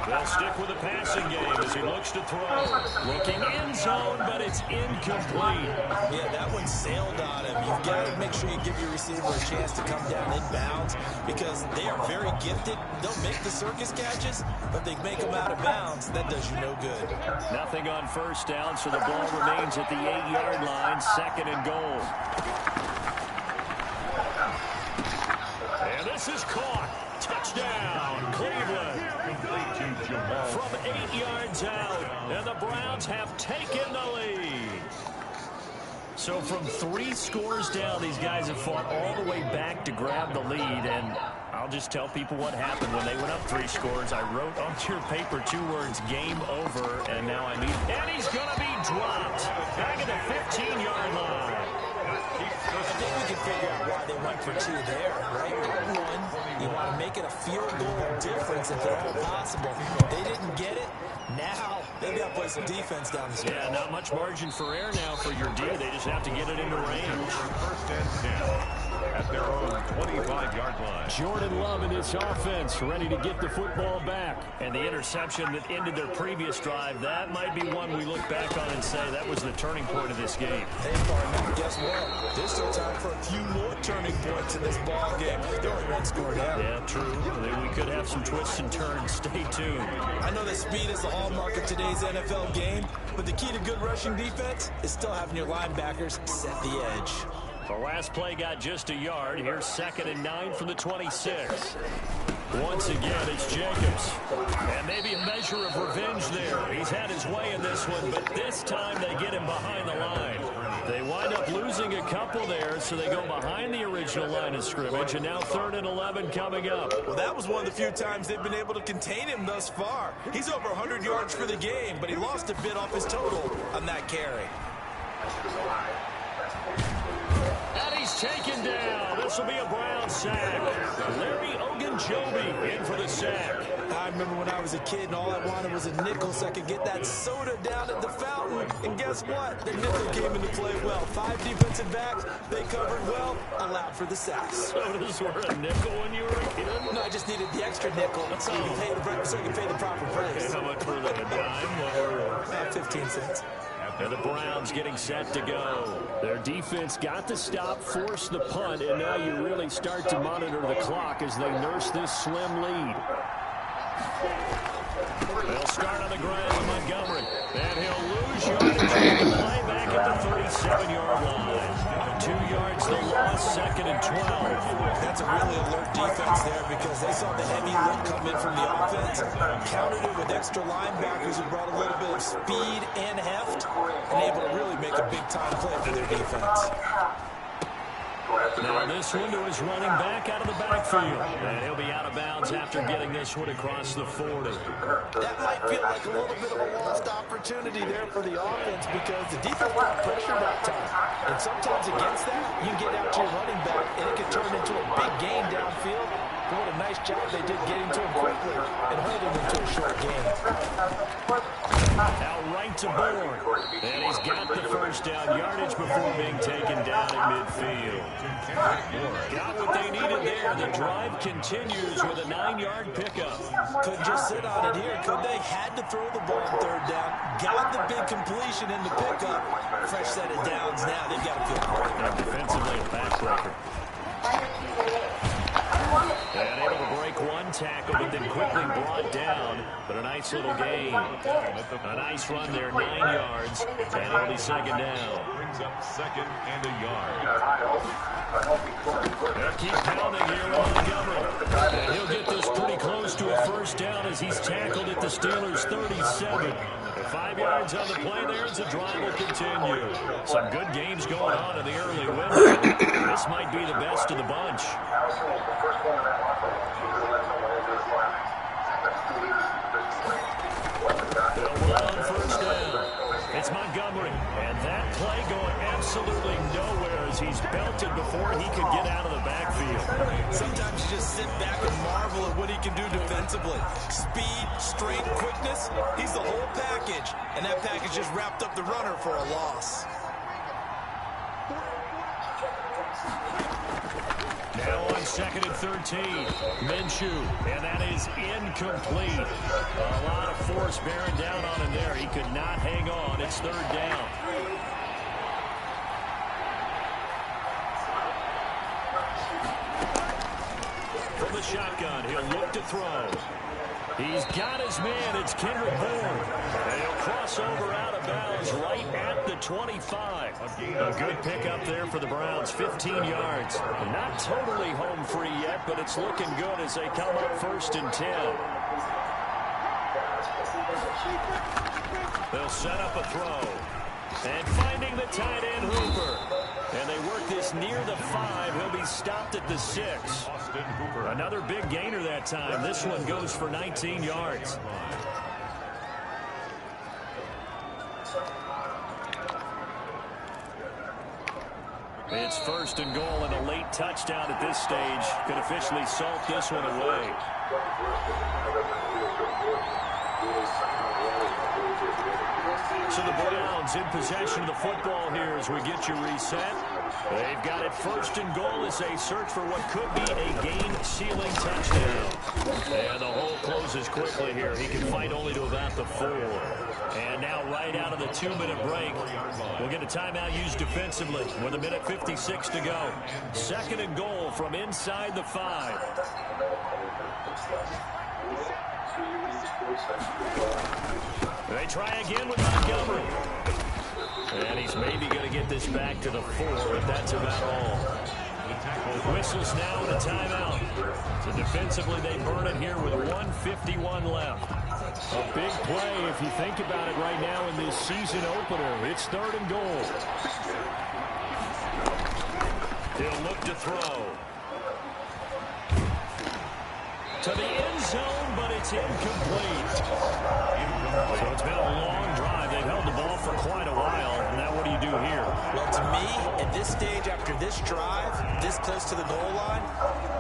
They'll stick with the passing game as he looks to throw. Looking end zone, but it's incomplete. Yeah, that one sailed on him. You've got to make sure you give your receiver a chance to come down in bounds because they are very gifted. They'll make the circus catches, but they make them out of bounds. That does you no good. Nothing on first down, so the ball remains at the 8-yard line, 2nd and goal. And this is caught. Touchdown, Cleveland. From 8 yards out, and the Browns have taken the lead. So from 3 scores down, these guys have fought all the way back to grab the lead, and I'll just tell people what happened when they went up 3 scores. I wrote onto your paper 2 words, game over, and now I mean, and he's going to be dropped back at the 15-yard line. I think we can figure out why they went for 2 there, right? 1, you want to make it a field goal difference if at all possible. They didn't get it. Now, they've got to play some defense down the stretch. Yeah, not much margin for error now for your D. They just have to get it into range. 1st and 10 at their own 25-yard line. Jordan Love in this offense, ready to get the football back. And the interception that ended their previous drive, that might be one we look back on and say that was the turning point of this game. Hey, partner, guess what? There's still time for a few more turning points in this ball game. They're only 1 score down. Yeah, true. We could have some twists and turns. Stay tuned. I know that speed is the hallmark of today's NFL game, but the key to good rushing defense is still having your linebackers set the edge. The last play got just a yard. Here's 2nd and 9 from the 26. Once again, it's Jacobs. And maybe a measure of revenge there. He's had his way in this one, but this time they get him behind the line. They wind up losing a couple there, so they go behind the original line of scrimmage, and now 3rd and 11 coming up. Well, that was one of the few times they've been able to contain him thus far. He's over 100 yards for the game, but he lost a bit off his total on that carry. And he's taken down. This will be a Brown sack. Larry Ogunjobi in for the sack. I remember when I was a kid and all I wanted was a nickel so I could get that soda down at the fountain. And guess what? The nickel came into play well. 5 defensive backs, they covered well, allowed for the sacks. Sodas were a nickel when you were a kid? No, I just needed the extra nickel so you can pay the proper price. How much were they? A dime? 15 cents. And the Browns getting set to go. Their defense got the stop, forced the punt, and now you really start to monitor the clock as they nurse this slim lead. They'll start on the ground with Montgomery. And he'll lose yardage on the play back at the 37-yard line. 2 yards the loss, 2nd and 12. That's a really alert defense there because they saw the heavy lift come in from the offense, countered it with extra linebackers who brought a little bit of speed and heft, and able to really make a big-time play for their defense. Now this one to his running back out of the backfield. And he'll be out of bounds after getting this one across the 40. That might feel like a little bit of a lost opportunity there for the offense because the defense got pressured that time. And sometimes against that, you can get out to your running back, and it can turn into a big gain downfield. But what a nice job they did getting to him quickly and holding him to a short gain. Now right to Bourne. And he's got the first down yardage before being taken down at midfield. Got what they needed there. The drive continues with a 9-yard pickup. Couldn't just sit on it here, could they? Had to throw the ball on third down. Got the big completion in the pickup. Fresh set of downs now. They've got to feel great. And defensively, a backbreaker. And able to break one tackle, but then quickly brought down. But a nice little gain. A nice run there, 9 yards. And it'll be second down. Brings up second and a yard. They'll keep pounding here with Montgomery. And he'll get this pretty close to a first down as he's tackled at the Steelers' 37. 5 yards on the play there as the drive will continue. Some good games going on in the early window. This might be the best of the bunch. They'll run on first down. It's Montgomery. And that play going absolutely nowhere as he's belted before he could get out of the backfield. Sometimes you just sit back and marvel at what he can do defensively. Speed, strength, quickness, he's the whole package. And that package just wrapped up the runner for a loss. Now on second and 13, Minshew, and that is incomplete. A lot of force bearing down on him there. He could not hang on. It's third down. From the shotgun, he'll look to throw. He's got his man. It's Kendrick Bourne. And he'll cross over out of bounds right at the 25. A good pickup there for the Browns, 15 yards. Not totally home free yet, but it's looking good as they come up first and 10. They'll set up a throw. And finding the tight end, Hooper. And they work this near the 5. He'll be stopped at the 6. Another big gainer that time. This one goes for 19 yards. It's first and goal, and a late touchdown at this stage could officially salt this one away. So the Browns in possession of the football here as we get you reset. They've got it first and goal as they search for what could be a game-sealing touchdown. And the hole closes quickly here. He can fight only to about the 4. And now right out of the 2-minute break, we'll get a timeout used defensively with 1:56 to go. Second and goal from inside the 5. They try again with Montgomery. And he's maybe going to get this back to the 4, but that's about all. Whistles now and a timeout. So defensively, they burn it here with 1:51 left. A big play if you think about it right now in this season opener. It's third and goal. He'll look to throw. To the end zone, but it's incomplete. So it's been a long drive. They've held the ball for quite a while. Now what do you do here? Well, to me, at this stage, after this drive, this close to the goal line,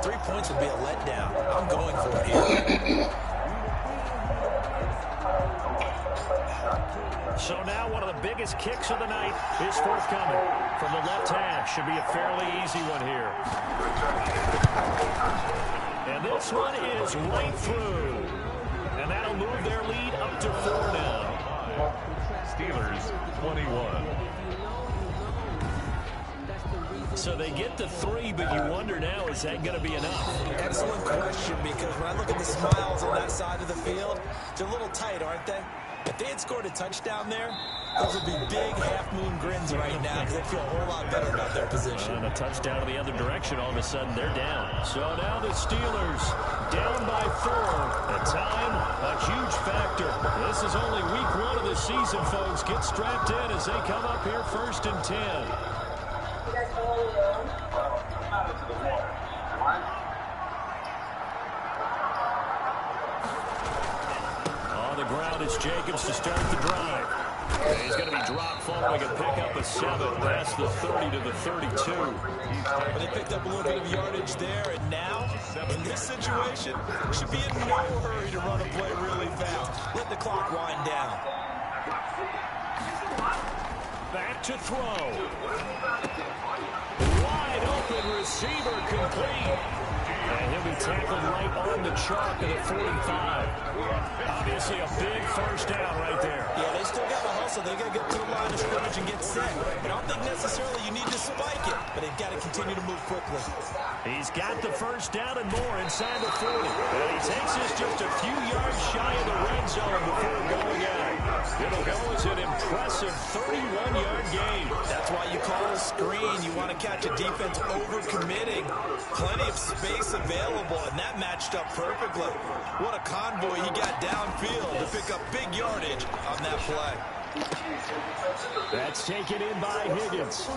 3 points would be a letdown. I'm going for it here. So now one of the biggest kicks of the night is forthcoming. From the left half, should be a fairly easy one here. And this one is right through. And that'll move their lead up to 4 now. Steelers 21. So they get the 3, but you wonder now, is that going to be enough? Excellent question, because when I look at the smiles on that side of the field, they're a little tight, aren't they? If they had scored a touchdown there, those would be big half-moon grins right now because they feel a whole lot better about their position. And a touchdown in the other direction, all of a sudden they're down. So now the Steelers down by 4. And time, a huge factor. This is only week 1 of the season, folks. Get strapped in as they come up here first and 10. On the ground, it's Jacobs to start the drive. And he's going to be dropped following a pickup of 7 past the 30 to the 32. But they picked up a little bit of yardage there, and now, in this situation, should be in no hurry to run a play really fast. Let the clock wind down. Back to throw. Wide open receiver complete. And he'll be tackled right on the chalk of the 45. Obviously a big first down right there. Yeah, they still got the hustle. They got to get to the line of scrimmage and get set. I don't think necessarily you need to spike it, but they've got to continue to move quickly. He's got the first down and more inside the 40. And he takes us just a few yards shy of the red zone before going out. It'll go as an impressive 31-yard gain. That's why you call a screen. You want to catch a defense over-committing. Plenty of space available, and that matched up perfectly. What a convoy he got downfield to pick up big yardage on that play. That's taken in by Higgins.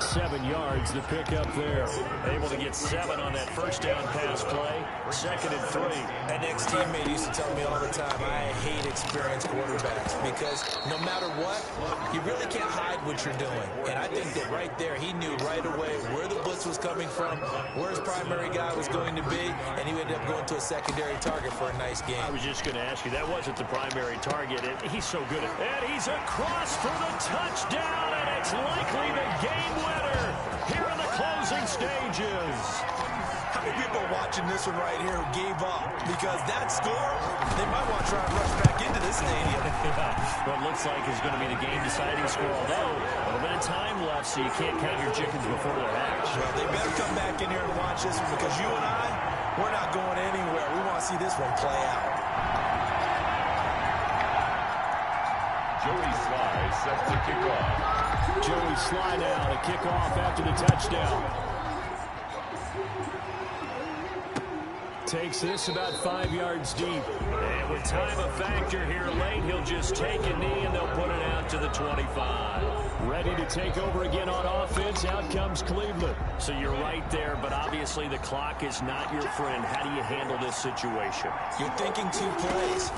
7 yards to pick up there. Able to get 7 on that first down pass play. 2nd and 3. An ex-teammate used to tell me all the time, I hate experienced quarterbacks because no matter what, you really can't hide what you're doing. And I think that right there, he knew right away where the blitz was coming from, where his primary guy was going to be, and he ended up going to a secondary target for a nice game. I was just going to ask you, that wasn't the primary target. He's so good at it. And he's across for the touchdown, and it's likely the game winner here in the closing stages. How many people are watching this one right here who gave up? Because that score, they might want to try and rush back into this stadium. What looks like is going to be the game-deciding score, although a little bit of time left, so you can't count your chickens before they're hatched. Well, they better come back in here and watch this one because you and I, we're not going anywhere. We want to see this one play out. Joey Sly set to kick off. Joey Sly now to kick off after the touchdown. Takes this about 5 yards deep. And with time a factor here late, he'll just take a knee and they'll put it out to the 25. Ready to take over again on offense. Out comes Cleveland. So you're right there, but obviously the clock is not your friend. How do you handle this situation? You're thinking 2 plays.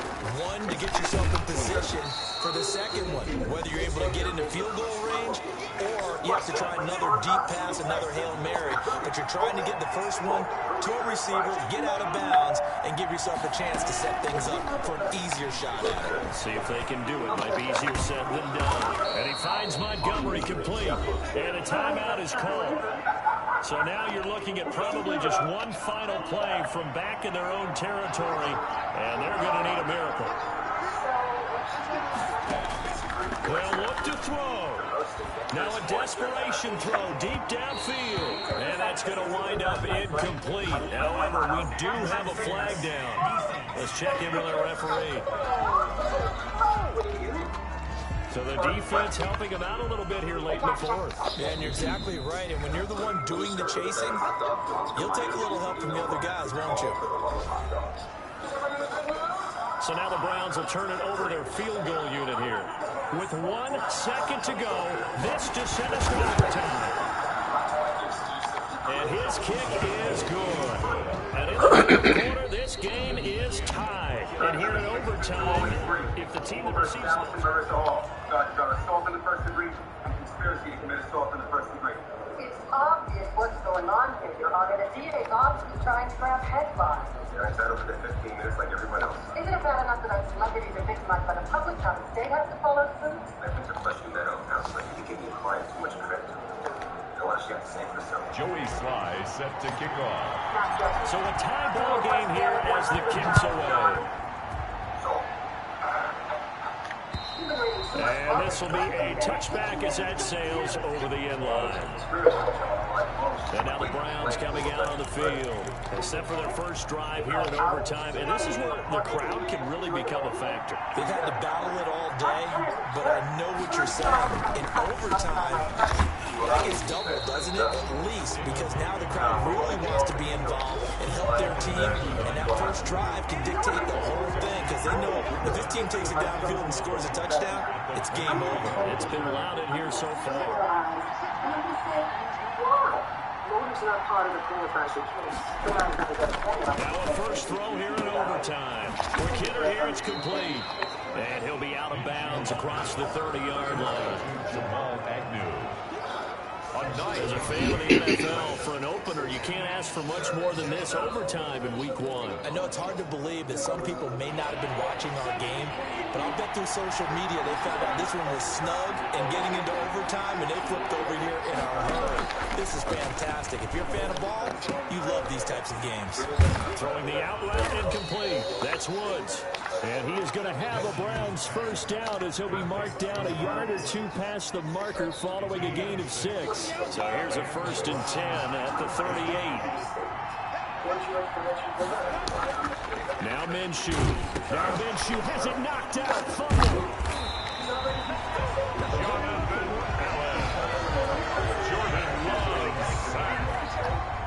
One, to get yourself in position for the second one, whether you're able to get into field goal range or you have to try another deep pass, another Hail Mary. But you're trying to get the first one to a receiver, get out of bounds, and give yourself a chance to set things up for an easier shot at it. Let's see if they can do it. Might be easier said than done. And he finds Montgomery complete. And a timeout is called. So now you're looking at probably just one final play from back in their own territory. And they're going to need a miracle. They'll look to throw. Now a desperation throw deep downfield. And that's going to wind up incomplete. However, we do have a flag down. Let's check in with our referee. So the defense helping him out a little bit here late in the fourth. Yeah, and you're exactly right. And when you're the one doing the chasing, you'll take a little help from the other guys, won't you? So now the Browns will turn it over to their field goal unit here. With 1 second to go, this to send us to overtime. And his kick is good. And in the fourth quarter, this game is tied. And here in overtime, if the team that receives assault in the first degree and conspiracy to commit assault in the first degree. It's obvious what's going on here, Your Honor. The DA's obviously trying to grab headlines. Yeah, I sat over there 15 minutes like everyone else. Isn't it bad enough that our celebrities are victimized by the public? Now the state has to follow suit? I think the question that I'll counsel you to give your client too much credit. I want to have to say for herself. Joey Sly set to kick off. So a tie ball game here as the kick's away. And this will be a touchback as that sails over the end line. And now the Browns coming out on the field. Except for their first drive here in overtime. And this is where the crowd can really become a factor. They've had to battle it all day, but I know what you're saying. In overtime, that gets doubled, doesn't it? At least, because now the crowd really wants to be involved and help their team. And that first drive can dictate the whole thing because they know if this team takes it downfield and scores a touchdown, it's game over. It's been loud in here so far. Motor's not part of the quarterback's Now a first throw here in overtime. For Kidder here, it's complete. And he'll be out of bounds across the 30-yard line. Jamal Agnew. As a fan of the NFL, for an opener, you can't ask for much more than this overtime in week 1. I know it's hard to believe that some people may not have been watching our game, but I'll bet through social media they found out this one was snug and getting into overtime, and they flipped over here in a hurry. This is fantastic. If you're a fan of ball, you love these types of games. Throwing the out route incomplete. That's Woods. And he is going to have a Browns first down as he'll be marked down a yard or two past the marker following a gain of 6. So here's a 1st and 10 at the 38. Now Minshew. Now Minshew has it knocked out. Fumble.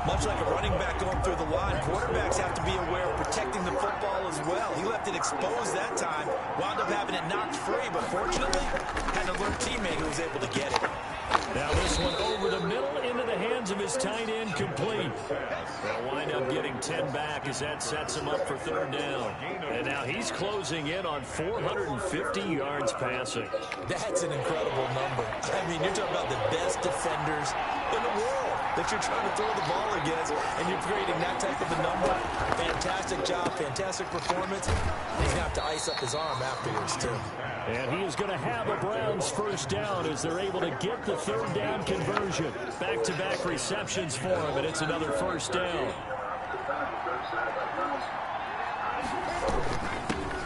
Much like a running back going through the line, quarterbacks have to be aware of protecting the football as well. He left it exposed that time, wound up having it knocked free, but fortunately, had an alert teammate who was able to get it. Now this one over the middle into the hands of his tight end, complete. They'll wind up getting 10 back as that sets him up for 3rd down. And now he's closing in on 450 yards passing. That's an incredible number. I mean, you're talking about the best defenders in the world that you're trying to throw the ball against, and you're creating that type of a number. Fantastic job, fantastic performance. He's going to have to ice up his arm afterwards, too. And he is going to have a Browns first down as they're able to get the 3rd down conversion. Back-to-back receptions for him, and it's another first down.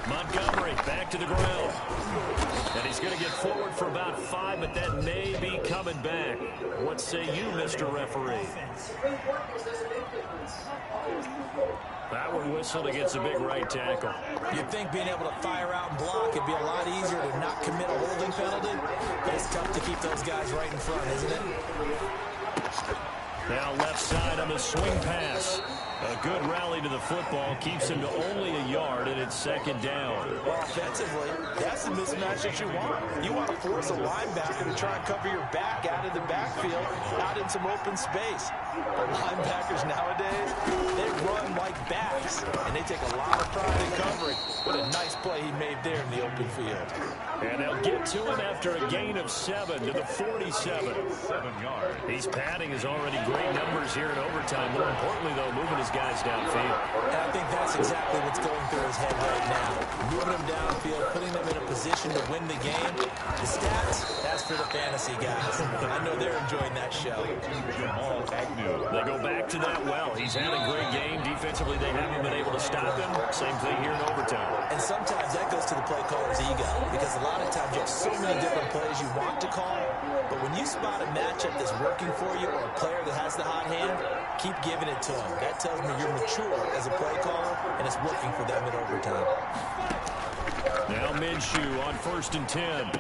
Montgomery back to the ground. And he's going to get forward for about 5, but that may be coming back. What say you, Mr. Referee? That one whistled against a big right tackle. You'd think being able to fire out and block would be a lot easier to not commit a holding penalty, but it's tough to keep those guys right in front, isn't it? Now left side on the swing pass. A good rally to the football keeps him to only a yard, and it's 2nd down. Well, offensively, that's the mismatch that you want. You want to force a linebacker to try and cover your back out of the backfield, out in some open space. But linebackers nowadays, they run like backs, and they take a lot of pride in covering. What a nice play he made there in the open field. And they'll get to him after a gain of 7 to the 47. 7 yards. He's padding his already great numbers here in overtime. More importantly, though, moving his guys downfield. And I think that's exactly what's going through his head right now. Moving them downfield, putting them in a position to win the game. The stats, that's for the fantasy guys. I know they're enjoying that show. Jamal Agnew. They go back to that well. He's had a great game. Defensively, they haven't been able to stop him. Same thing here in overtime. And sometimes that goes to the play caller's ego, because a lot of times you have so many different plays you want to call, but when you spot a matchup that's working for you or a player that has the hot hand, keep giving it to him. That tells me you're mature as a play caller, and it's working for them in overtime. Now Minshew on 1st and 10.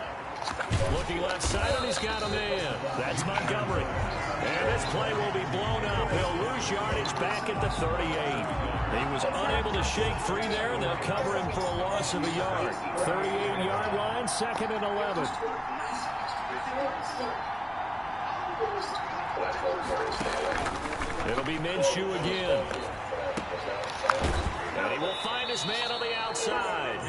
Looking left side, and he's got a man. That's Montgomery. And this play will be blown up. He'll lose yardage back at the 38. He was unable to shake free there, and they'll cover him for a loss of a yard. 38-yard line, 2nd and 11. It'll be Minshew again. And he will find his man on the outside.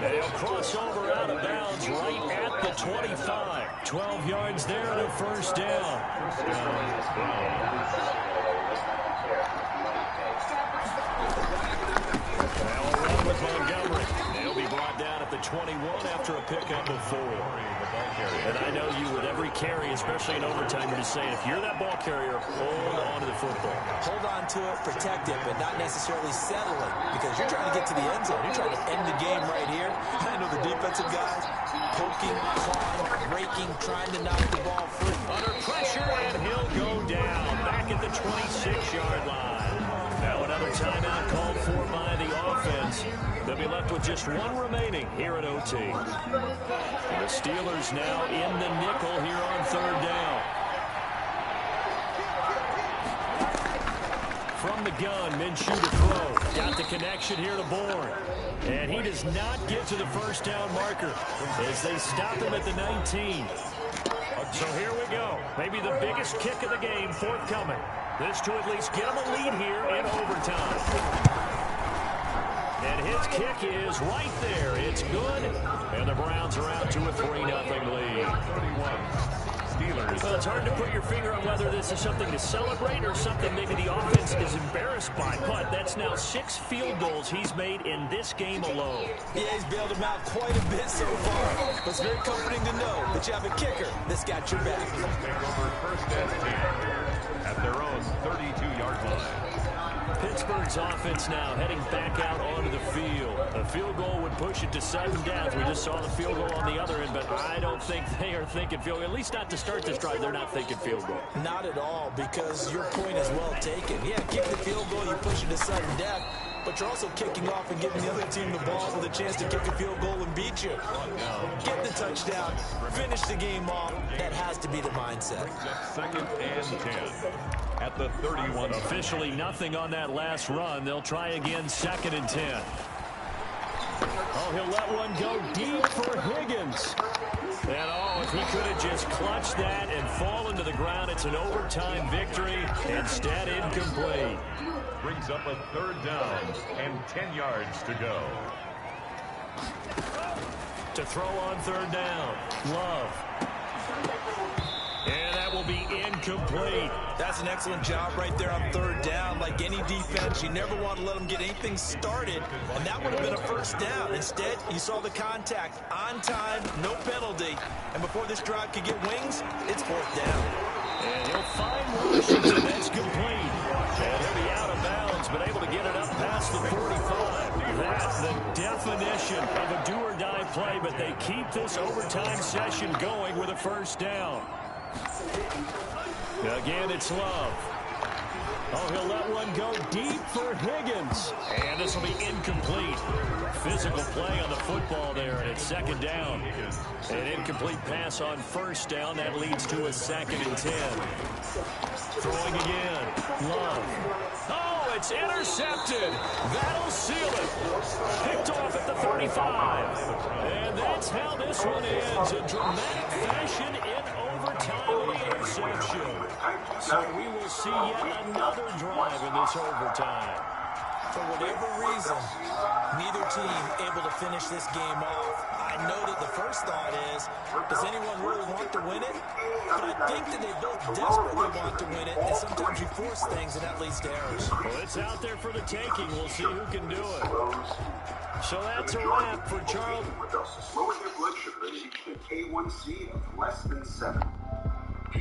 And he'll cross over out of bounds right at the 25. 12 yards there and a first down. Now a run with Montgomery. He'll be brought down at the 21 after a pickup of 4. And I know you with every carry, especially in overtime, you're just saying, if you're that ball carrier, hold on to the football. Hold on to it, protect it, but not necessarily settle it, because you're trying to get to the end zone. You're trying to end the game right here. I know the defensive guys poking, clawing, raking, trying to knock the ball free. Under pressure, and he'll go down back at the 26-yard line. Now another timeout called for by the offense. They'll be left with just one remaining here at OT. The Steelers now in the nickel here on 3rd down. From the gun, Minshew to throw. Got the connection here to Bourne. And he does not get to the first down marker as they stop him at the 19. So here we go. Maybe the biggest kick of the game forthcoming. This to at least get him a lead here in overtime. And his kick is right there. It's good. And the Browns are out to a 3-0 lead. 31. Steelers. Well, it's hard to put your finger on whether this is something to celebrate or something maybe the offense is embarrassed by. But that's now 6 field goals he's made in this game alone. Yeah, he's bailed him out quite a bit so far. But it's very comforting to know that you have a kicker that's got your back. Take over first and 10 at their own 32-yard line. Pittsburgh's offense now heading back out onto the field. A field goal would push it to 7 downs. We just saw the field goal on the other end, but I don't think they are thinking field goal. At least not to start this drive. They're not thinking field goal. Not at all, because your point is well taken. Yeah, kick the field goal, you push it to sudden death, but you're also kicking off and giving the other team the ball with a chance to kick a field goal and beat you. Get the touchdown, finish the game off. That has to be the mindset. Second and 10 at the 31. Officially nothing on that last run. They'll try again, 2nd and 10. Oh, he'll let one go deep for Higgins. And oh, if he could have just clutched that and fallen to the ground, it's an overtime victory. Instead, incomplete. Brings up a 3rd down and 10 yards to go. To throw on 3rd down, Love. And that will be incomplete. That's an excellent job right there on 3rd down. Like any defense, you never want to let them get anything started, and that would have been a 1st down. Instead, you saw the contact on time, no penalty, and before this drive could get wings, it's 4th down. And he'll find Washington. That's complete. And he'll be out of bounds, but able to get it up past the 45. That's the definition of a do-or-die play, but they keep this overtime session going with a 1st down. Again, it's Love. Oh, he'll let one go deep for Higgins. And this will be incomplete. Physical play on the football there, and it's 2nd down. An incomplete pass on 1st down. That leads to a 2nd and 10. Throwing again. Love. Oh, it's intercepted. That'll seal it. Picked off at the 35. And that's how this one ends. A dramatic fashion in overtime with the interception. So we will see yet another drive in this overtime. For whatever reason, neither team able to finish this game off. I know that the first thought is, does anyone really want to win it? But I think that they both desperately want to win it, and sometimes you force things, and that leads to errors. Well, it's out there for the taking. We'll see who can do it. So that's a wrap for Charles. Lower their blood sugar and reach an A1C of less than 7.